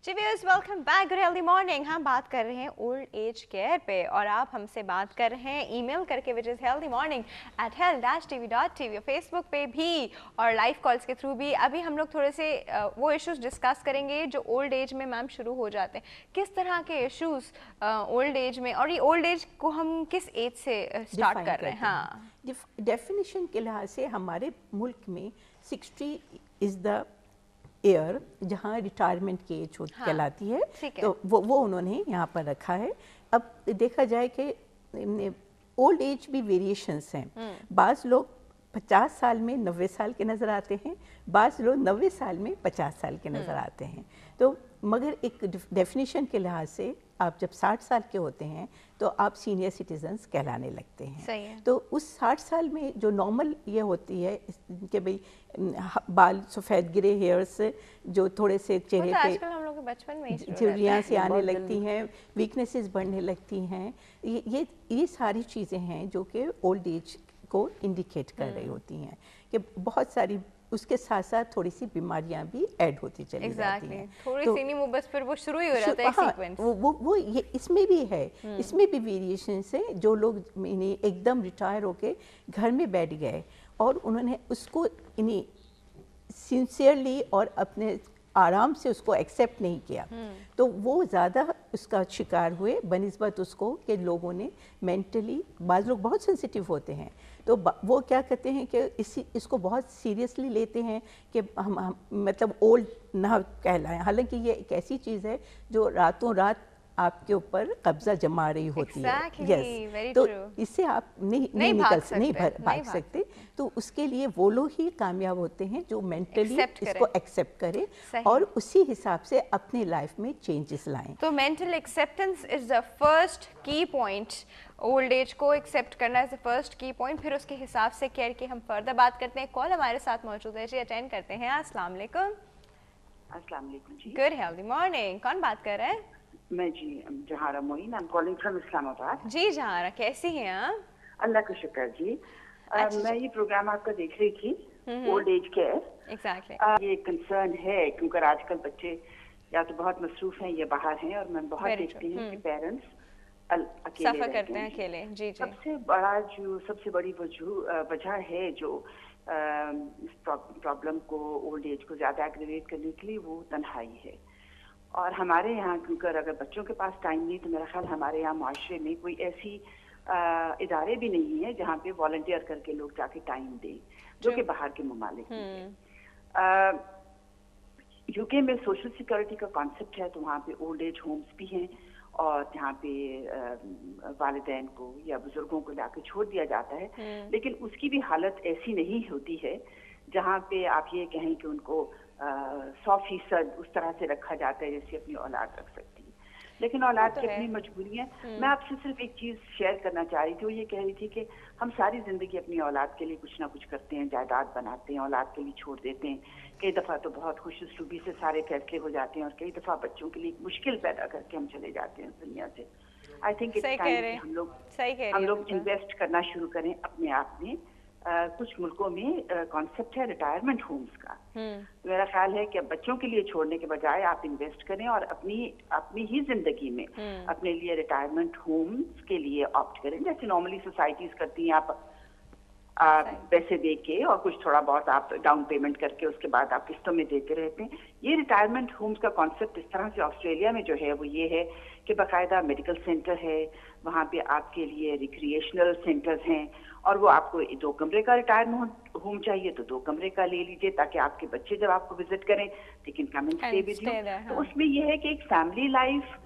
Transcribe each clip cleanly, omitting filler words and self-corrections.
जी viewers, welcome back good healthy morning. हम बात कर रहे हैं ओल्ड एज केयर पे और आप हमसे बात कर रहे हैं ईमेल करके विच इज़ healthymorning@health-tv और फेसबुक पे भी और लाइव कॉल्स के थ्रू भी। अभी हम लोग थोड़े से वो इश्यूज डिस्कस करेंगे जो ओल्ड एज में मैम शुरू हो जाते हैं। किस तरह के इश्यूज ओल्ड एज में, और ये ओल्ड एज को हम किस एज से स्टार्ट कर रहे हैं? हाँ, डेफिनेशन के लिहाज से हमारे मुल्क में 60 इज़ द ईयर जहाँ रिटायरमेंट की एज हाँ, कहलाती है। ठीक है। तो वो उन्होंने यहाँ पर रखा है। अब देखा जाए कि ओल्ड एज भी वेरिएशंस हैं। बाज़ लोग 50 साल में 90 साल के नज़र आते हैं, बाज़ लोग 90 साल में 50 साल के नज़र आते हैं। तो मगर एक डेफिनेशन के लिहाज से आप जब 60 साल के होते हैं तो आप सीनियर सिटीजन्स कहलाने लगते हैं। सही है। तो उस 60 साल में जो नॉर्मल ये होती है कि भाई बाल सफ़ेद गिरे हेयर्स जो थोड़े से चेहरे तो पे आजकल हम लोग के बचपन में ही शुरू रहता झुर्रियाँ है। से आने लगती हैं, वीकनेसेस बढ़ने लगती हैं। ये सारी चीज़ें हैं जो कि ओल्ड एज को इंडिकेट कर रही होती हैं कि बहुत सारी उसके साथ साथ थोड़ी सी बीमारियां भी ऐड होती चली जाती हैं। थोड़ी तो सी नहीं, वो बस फिर वो शुरू ही हो जाता है हाँ, सीक्वेंस। वो ये इसमें भी है। इसमें भी वेरिएशंस है। जो लोग इन्हें एकदम रिटायर होके घर में बैठ गए और उन्होंने उसको इन्हें सिंसियरली और अपने आराम से उसको एक्सेप्ट नहीं किया, तो वो ज़्यादा उसका शिकार हुए बनिस्बत उसको कि लोगों ने मेंटली, बाज़ लोग बहुत सेंसिटिव होते हैं तो वो क्या कहते हैं कि इसको बहुत सीरियसली लेते हैं कि हम मतलब ओल्ड ना कहलाएं। हालांकि ये एक ऐसी चीज़ है जो रातों रात आपके ऊपर कब्जा जमा रही होती है। very तो true. इससे आप नहीं भाग सकते। तो उसके लिए वो लोग ही कामयाब होते हैं जो मेंटली इसको एक्सेप्ट करें और उसी हिसाब से अपने लाइफ में चेंजेस लाएं। तो mental acceptance is the first की पॉइंट। ओल्ड एज को एक्सेप्ट करना इज द फर्स्ट की पॉइंट। फिर उसके हिसाब से केयर की हम फर्दर बात करते हैं। कॉल हमारे साथ मौजूद है जी, अटेंड करते हैं। अस्सलाम वालेकुम। अस्सलाम वालेकुम जी। Good healthy morning. कौन बात कर रहे हैं? मैं जी Zahara Moin, I am calling from Islamabad. जी जहारा, कैसी हैं आप? अल्लाह का शुक्र जी। मैं ये प्रोग्राम आपका देख रही थी, ओल्ड एज केयर। एग्जैक्टली। ये कंसर्न है क्योंकि आजकल बच्चे या तो बहुत मसरूफ हैं या बाहर हैं और मैं बहुत देखती हूँ कि पेरेंट्स अकेले सफर करते हैं अकेले। जी जी। सबसे बड़ी वजह है जो इस प्रॉब्लम को, ओल्ड एज को ज्यादा एग्रीवेट करने के लिए, वो तन्हाई है। और हमारे यहाँ क्योंकि अगर बच्चों के पास टाइम नहीं तो मेरा ख्याल हमारे यहाँ माशरे में कोई ऐसी इदारे भी नहीं है जहाँ पे वॉलंटियर करके लोग जाके टाइम दें, जो कि बाहर के ममालिक में है। यूके में सोशल सिक्योरिटी का कॉन्सेप्ट है, तो वहाँ पे ओल्ड एज होम्स भी हैं और यहाँ पे वालिदैन को या बुजुर्गों को लाके छोड़ दिया जाता है। लेकिन उसकी भी हालत ऐसी नहीं होती है जहाँ पे आप ये कहें कि उनको 100% उस तरह से रखा जाता है जैसे अपनी औलाद रख सकती है। लेकिन औलाद की अपनी मजबूरियां। मैं आपसे सिर्फ एक चीज शेयर करना चाह रही थी। वो ये कह रही थी कि हम सारी जिंदगी अपनी औलाद के लिए कुछ ना कुछ करते हैं, जायदाद बनाते हैं, औलाद के लिए छोड़ देते हैं। कई दफा तो बहुत खुशउस्लूबी से सारे फैसले हो जाते हैं और कई दफा बच्चों के लिए मुश्किल पैदा करके हम चले जाते हैं दुनिया से। आई थिंक इट्स टाइम हम लोग इन्वेस्ट करना शुरू करें अपने आप में। कुछ मुल्कों में कॉन्सेप्ट है रिटायरमेंट होम्स का। मेरा ख्याल है कि बच्चों के लिए छोड़ने के बजाय आप इन्वेस्ट करें और अपनी ही जिंदगी में अपने लिए रिटायरमेंट होम्स के लिए ऑप्ट करें, जैसे नॉर्मली सोसाइटीज करती हैं। आप पैसे दे के और कुछ थोड़ा बहुत आप डाउन पेमेंट करके उसके बाद आप किस्तों में देते रहते हैं। ये रिटायरमेंट होम्स का कॉन्सेप्ट इस तरह से ऑस्ट्रेलिया में जो है वो ये है कि बाकायदा मेडिकल सेंटर है, वहाँ पे आपके लिए रिक्रिएशनल सेंटर्स हैं और वो आपको 2 कमरे का रिटायरमेंट होम चाहिए तो 2 कमरे का ले लीजिए, ताकि आपके बच्चे जब आपको विजिट करें they can come and stay with you. तो उसमें ये है कि एक फैमिली लाइफ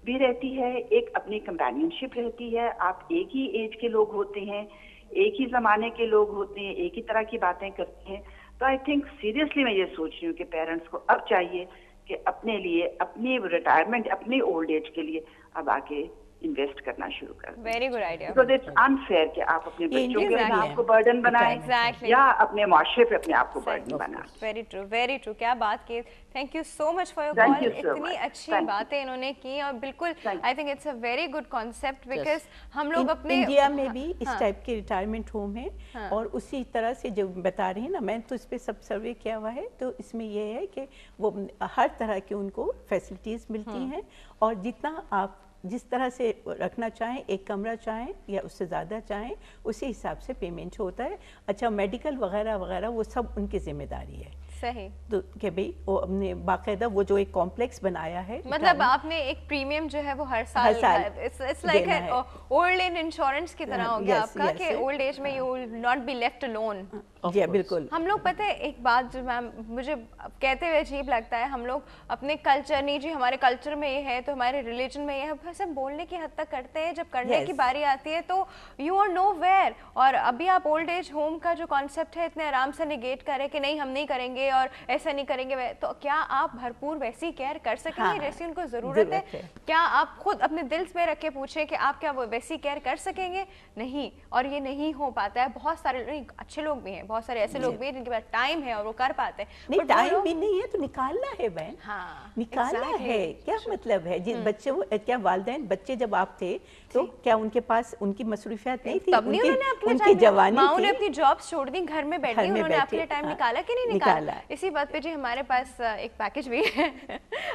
भी रहती है, एक अपनी कंपेनियनशिप रहती है। आप एक ही एज के लोग होते हैं, एक ही जमाने के लोग होते हैं, एक ही तरह की बातें करते हैं। तो आई थिंक सीरियसली मैं ये सोच रही हूँ कि पेरेंट्स को अब चाहिए कि अपने लिए, अपनी रिटायरमेंट, अपनी ओल्ड एज के लिए अब आके इन्वेस्ट करना शुरू कर दें। Very good idea. Because it's unfair कि आप अपने बच्चों के अपने आप को बर्डन बनाएं या अपने माशरे पे अपने आप को बर्डन बनाएं। Very true, very true. क्या बात की। Thank you so much for your call. इतनी अच्छी बातें इन्होंने की और बिल्कुल I think it's a very good concept because हम लोग अपने इंडिया में भी इस टाइप के रिटायरमेंट होम है और उसी तरह से जो बता रही है ना, मैंने तो इस पे सब सर्वे किया हुआ है, तो इसमें ये है कि वो हर तरह की उनको फैसिलिटीज मिलती हैं और जितना आप जिस तरह से रखना चाहें, एक कमरा चाहें या उससे ज़्यादा चाहें, उसी हिसाब से पेमेंट होता है। अच्छा, मेडिकल वगैरह वगैरह वो सब उनकी जिम्मेदारी है। सही। तो कि भाई वो हमने बाकायदा वो जो एक कॉम्प्लेक्स बनाया है, मतलब आपने एक प्रीमियम जो है वो हर साल it's like old age insurance की तरह हो गया आपका कि ओल्ड एज में you will not be left alone. जी बिल्कुल। हम लोग पता है एक बात जो मैम मुझे कहते हुए अजीब लगता है, हम लोग अपने कल्चर नहीं जी हमारे कल्चर में ये है तो हमारे रिलीजन में ये है, बस हम बोलने की हद तक करते हैं, जब करने की बारी आती है तो यू आर नो वेयर। और अभी आप ओल्ड एज होम का जो कॉन्सेप्ट है इतने आराम से निगेट करें कि नहीं हम नहीं करेंगे और ऐसा नहीं करेंगे, तो क्या आप भरपूर वैसी केयर कर सकेंगे जैसी उनको जरूरत है? क्या आप खुद अपने दिल में रख के पूछे कि आप क्या वो वैसी केयर कर सकेंगे? नहीं, और ये नहीं हो पाता है। बहुत सारे अच्छे लोग भी हैं, बहुत सारे ऐसे लोग भी हैं जिनके पास टाइम है और वो कर पाते हैं। नहीं, टाइम भी नहीं है तो निकालना है बहन। हाँ, निकालना है। क्या मतलब है जिन बच्चे क्या वालिदैन बच्चे जब आप थे तो क्या उनके पास उनकी मसरूफियात नहीं थी? उनकी जवानी माँ ने अपनी जॉब छोड़ दी, घर में बैठी, उन्होंने आपके लिए टाइम निकाला कि नहीं निकाला? इसी बात पे जी हमारे पास एक पैकेज भी है।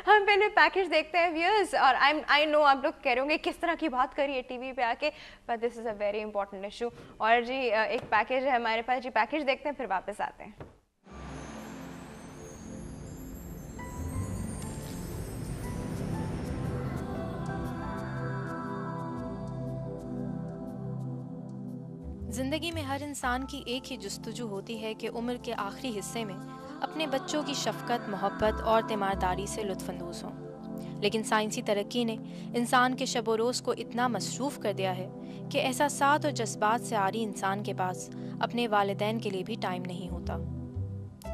हम पहले पैकेज देखते हैं व्यूअर्स, और आई नो आप लोग कह रहे होंगे किस तरह की बात करिए टीवी पे आके, but this is a very important issue. और जी एक पैकेज है हमारे पास, जी पैकेज देखते हैं फिर वापस आते हैं। ज़िंदगी में हर इंसान की एक ही जुस्तजू होती है कि उम्र के आखिरी हिस्से में अपने बच्चों की शफ़क़त, मोहब्बत और तीमारदारी से लुत्फ़अंदोज़ हों। लेकिन साइंसी तरक्की ने इंसान के शब रोज़ को इतना मसरूफ़ कर दिया है कि एहसासात और जज्बात से आरी इंसान के पास अपने वालिदैन के लिए भी टाइम नहीं होता।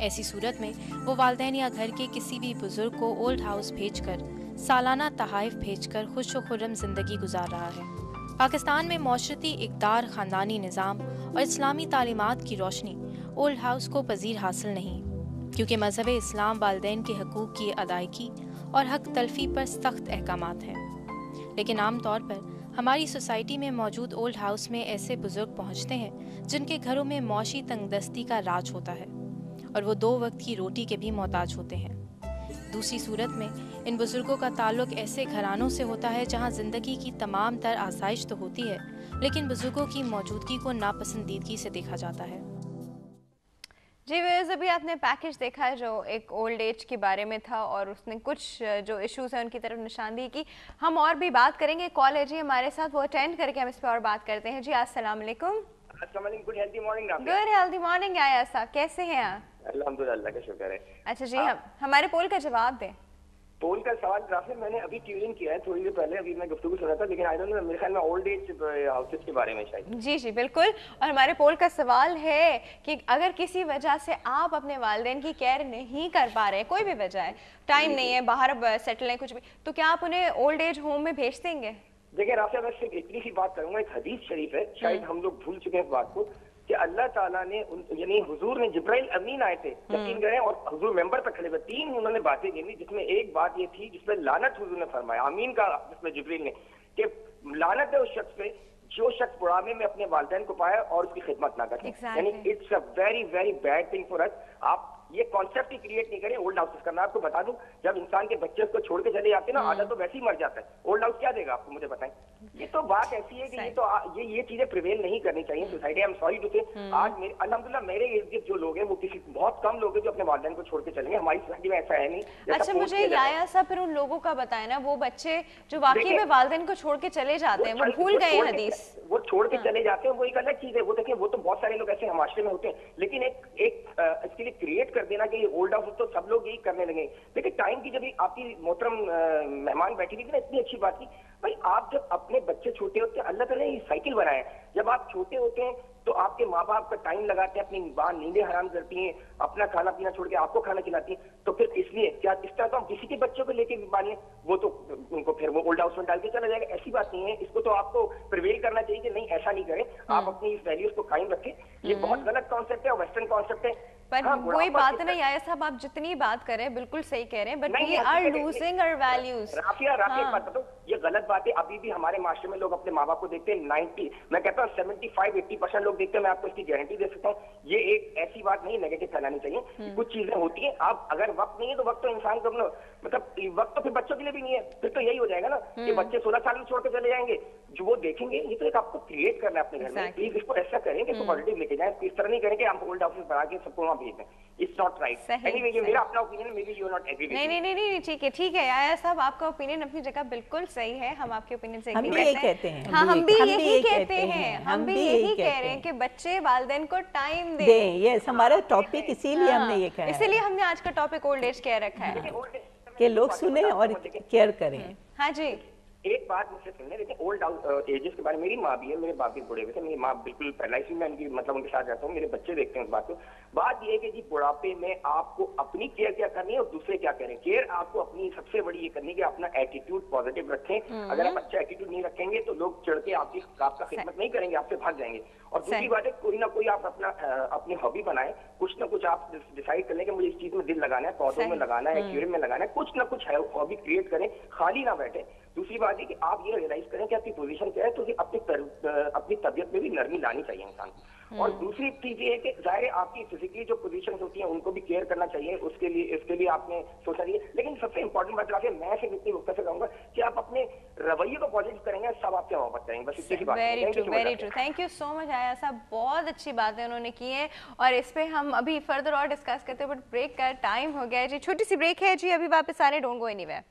ऐसी सूरत में वो वालिदैन या घर के किसी भी बुज़ुर्ग को ओल्ड हाउस भेजकर, सालाना तहाइफ भेजकर खुश व खुर्रम ज़िंदगी गुजार रहा है। पाकिस्तान में मौशरती इक़दार, ख़ानदानी निज़ाम और इस्लामी तालीमात की रोशनी ओल्ड हाउस को पजीर हासिल नहीं, क्योंकि मज़हब इस्लाम वालिदैन के हकूक़ की अदायगी और हक तलफ़ी पर सख्त अहकामात हैं। लेकिन आम तौर पर हमारी सोसाइटी में मौजूद ओल्ड हाउस में ऐसे बुज़ुर्ग पहुँचते हैं जिनके घरों में मौशी तंगदस्ती का राज होता है और वो 2 वक्त की रोटी के भी मोहताज होते हैं। दूसरी सूरत में इन बुजुर्गों का ताल्लुक ऐसे घरानों से होता है जहां ज़िंदगी की तमाम तर आसाइश तो होती है, लेकिन बुजुर्गों की मौजूदगी को नापसंदीदगी से देखा जाता है। जी व्यूअर्स, अभी आपने पैकेज देखा है जो एक ओल्ड एज के बारे में था और उसने कुछ जो इश्यूज हैं उनकी तरफ निशानदेही की। हम और भी बात करेंगे। कॉल है जी हमारे साथ, वो अटेंड करके हम इस पर और बात करते हैं। जी अस्सलाम वालेकुम। Good healthy morning. Good healthy morning आया साहब, कैसे हैं आप? अल्हम्दुलिल्लाह, अल्लाह का शुक्र है। अच्छा जी, हम हमारे पोल का जवाब दें। पोल का सवाल राफिल मैंने अभी ट्यूनिंग किया है थोड़ी देर पहले, अभी मैं गुफ्तगू सुना था, लेकिन आई डोंट नो, मेरे ख्याल में ओल्ड एज हाउसेस के बारे में शायद। जी जी बिल्कुल। और हमारे पोल का सवाल है कि अगर किसी वजह से आप अपने वालिदैन की केयर नहीं कर पा रहे, कोई भी वजह है, टाइम नहीं है, बाहर सेटल है, कुछ भी, तो क्या आप उन्हें ओल्ड एज होम में भेज देंगे? देखिए राफिल, मैं सिर्फ इतनी सी बात करूंगा, एक हदीस शरीफ है, शायद हम लोग भूल चुके हैं इस बात को, कि अल्लाह ताला ने यानी हुजूर ने जिब्राइल अमीन आए थे, यकीन करें, और हुजूर मेंबर पर खड़े हुए, 3 उन्होंने बातें गिनी, जिसमें एक बात ये थी जिसमें लानत हुजूर ने फरमाया, अमीन का, जिसमें जिब्रील ने, कि लानत है उस शख्स पे जो शख्स बुढ़ापे में अपने वालिदैन को पाए और उसकी खिदमत ना करे। यानी it's a very very bad thing for us. आप ये कॉन्सेप्ट ही क्रिएट नहीं करें ओल्ड हाउसेस का। मैं आपको बता दूं, जब इंसान के बच्चे उसको छोड़ के चले जाते हैं ना, आधा तो वैसे ही मर जाता है। ओल्ड हाउस क्या देगा आपको, मुझे बताएं। ये तो बात ऐसी है कि ये चीजें प्रिवेल नहीं करनी चाहिए society. I am sorry to say, आज अल्हम्दुलिल्लाह मेरे इर्द गिर्द जो लोग हैं वो किसी बहुत कम लोग हैं जो अपने वालिदैन को छोड़ के चलेंगे। हमारी सोसाइटी में ऐसा है नहीं। अच्छा, मुझे याया सा फिर उन लोगों का बताए ना, वो बच्चे जो वाकई में वालिदैन को छोड़ के चले जाते हैं, वो भूल गए हदीस, वो छोड़ के चले जाते हैं, वो एक अलग चीज है। वो देखिए, वो तो बहुत सारे लोग ऐसे हमारे में होते हैं, लेकिन एक इसके लिए क्रिएट कर देना कि ओल्ड हाउस तो सब लोग यही करने लगे। लेकिन टाइम की जब आपकी मोहतरम मेहमान बैठी थी ना, इतनी अच्छी बात की, भाई आप जब अपने बच्चे छोटे होते हैं, अल्लाह ताला ने ये साइकिल बनाया है, जब आप छोटे होते हैं तो आपके माँ बाप का टाइम लगाते हैं, अपनी नींदें हराम करती हैं, अपना खाना पीना छोड़ के आपको खाना खिलाती हैं, तो फिर इसलिए क्या इस तरह तो हम किसी के बच्चों को लेके भी मानिए, वो तो उनको फिर वो ओल्ड हाउस में डाल के चला जाएगा। ऐसी बात नहीं है, इसको तो आपको प्रिवेल करना चाहिए कि नहीं ऐसा नहीं करें, आप अपनी इस वैल्यूज को कायम रखें। ये बहुत गलत कॉन्सेप्ट है, वेस्टर्न कॉन्सेप्ट है। पर हाँ, वही बात नहीं आया साहब, आप जितनी बात कर रहे हैं बिल्कुल सही कह रहे हैं, but we are losing our values. Rafia एक बात बताओ, ये गलत बात है। अभी भी हमारे मास्टर में लोग अपने माँ बाप को देखते हैं 90, मैं कहता हूँ 75-80% लोग देखते हैं, मैं आपको इसकी गारंटी दे सकता हूँ। ये एक ऐसी बात नहीं नेगेटिव फैलानी चाहिए। कुछ चीजें होती हैं, आप अगर वक्त नहीं है तो वक्त तो इंसान को अपना, मतलब वक्त तो फिर बच्चों के लिए भी नहीं है, फिर तो यही हो जाएगा ना कि बच्चे 16 साल में छोड़ के चले जाएंगे, जो वो देखेंगे। ये तो एक आपको क्रिएट करना है अपने घर में, प्लीज इसको ऐसा करें कि पॉजिटिव लेके जाए, इस तरह नहीं करें कि हम ओल्ड हाउसेस बना के सबको वहाँ भेज दें। It's not right. एनीवे, ये मेरा अपना ओपिनियन है, maybe you are not agree with me. नहीं, ठीक है आया साहब, आपका ओपिनियन अपनी जगह बिल्कुल सही है, हम आपके ओपिनियन से हम भी यही कहते हैं। हाँ, हम भी यही कहते हैं, हम भी यही कह रहे हैं कि बच्चे वालिदैन को टाइम दें। यस, हमारा टॉपिक इसीलिए हमने ये कहा है, इसीलिए हमने आज का टॉपिक ओल्ड एज कह रखा है कि लोग सुने और केयर करें। हाँ जी, एक बात मुझसे सुनने, देखिए ओल्ड एजेस के बारे में, मेरी माँ भी है, मेरे बाप भी बूढ़े हुए थे, मेरी माँ बिल्कुल पैरालाइज, मैं उनकी मतलब उनके साथ रहता हूँ, मेरे बच्चे देखते हैं उस बात को। बात ये है कि जी बुढ़ापे में आपको अपनी केयर क्या करनी है और दूसरे क्या करें। केयर आपको अपनी सबसे बड़ी ये करनी है कि अपना एटीट्यूड पॉजिटिव रखें। अगर आप अच्छा एटीट्यूड नहीं रखेंगे तो लोग चढ़ के आपका खिदमत नहीं करेंगे, आपसे भाग जाएंगे। और दूसरी बात है, कोई ना कोई आप अपनी हॉबी बनाए, कुछ ना कुछ आप डिसाइड कर लें कि मुझे इस चीज में दिल लगाना है, पौधों में लगाना है, एक्वेरियम में लगाना है, कुछ ना कुछ हॉबी क्रिएट करें, खाली ना बैठे। दूसरी बात है कि आप ये रियलाइज करें कि आपकी पोजीशन क्या है, तो अपनी तबियत में भी नरमी लानी चाहिए इंसान को। और दूसरी चीज ये है कि जाहिर है आपकी फिजिकली जो पोजीशन होती है उनको भी केयर करना चाहिए, इसके लिए आपने सोचना चाहिए। लेकिन सबसे इंपॉर्टेंट बात है, मैं सिर्फ इतनी मुख्तर से कहूंगा कि आप अपने रवैये को पॉजिटिव करेंगे, सब आपसे मोहब्बत करेंगे, बस इतनी बात है। Very true, thank you so much आया साहब, बहुत अच्छी बातें उन्होंने की है और इस पे हम अभी फर्दर और डिस्कस करते हैं, बट ब्रेक का टाइम हो गया है जी, छोटी सी ब्रेक है जी, अभी वापस आ रहे, डोंट गो एनीवेयर।